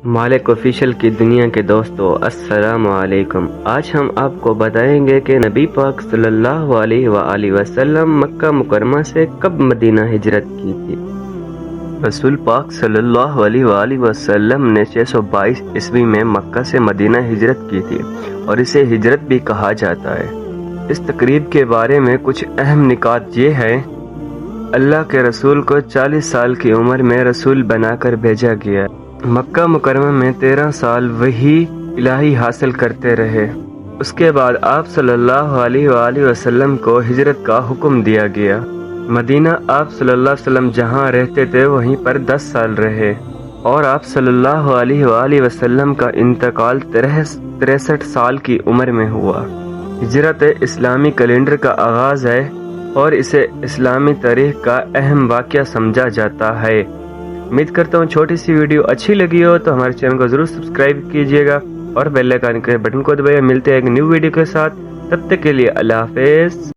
مالک official کی دنیا کے دوستو السلام علیکم۔ آج ہم آپ کو بتائیں گے کہ نبی پاک صلی اللہ علیہ وآلہ وسلم مکہ مکرمہ سے کب مدینہ ہجرت کی تھی۔ رسول پاک صلی اللہ علیہ وآلہ وسلم نے 622 عیسوی میں مکہ سے مدینہ ہجرت کی تھی اور اسے ہجرت بھی کہا جاتا ہے۔ اس تقریب کے بارے میں کچھ اہم نکات یہ ہے: اللہ کے رسول کو 40 سال کی عمر میں رسول بنا کر بھیجا گیا۔ مکہ مکرمہ میں 13 سال وحی الہی حاصل کرتے رہے۔ اس کے بعد آپ صلی اللہ علیہ وآلہ وسلم کو ہجرت کا حکم دیا گیا۔ مدینہ آپ صلی اللہ علیہ وسلم جہاں رہتے تھے وہیں پر 10 سال رہے اور آپ صلی اللہ علیہ وآلہ وسلم کا انتقال 63 سال کی عمر میں ہوا۔ ہجرت اسلامی کیلنڈر کا آغاز ہے اور اسے اسلامی تاریخ کا اہم واقعہ سمجھا جاتا ہے۔ امید کرتا ہوں چھوٹی سی ویڈیو اچھی لگی ہو تو ہمارے چینل کو ضرور سبسکرائب کیجیے گا اور بیل آئیکن کے بٹن کو دبائیے۔ ملتے ہیں ایک نیو ویڈیو کے ساتھ، تب تک کے لیے اللہ حافظ۔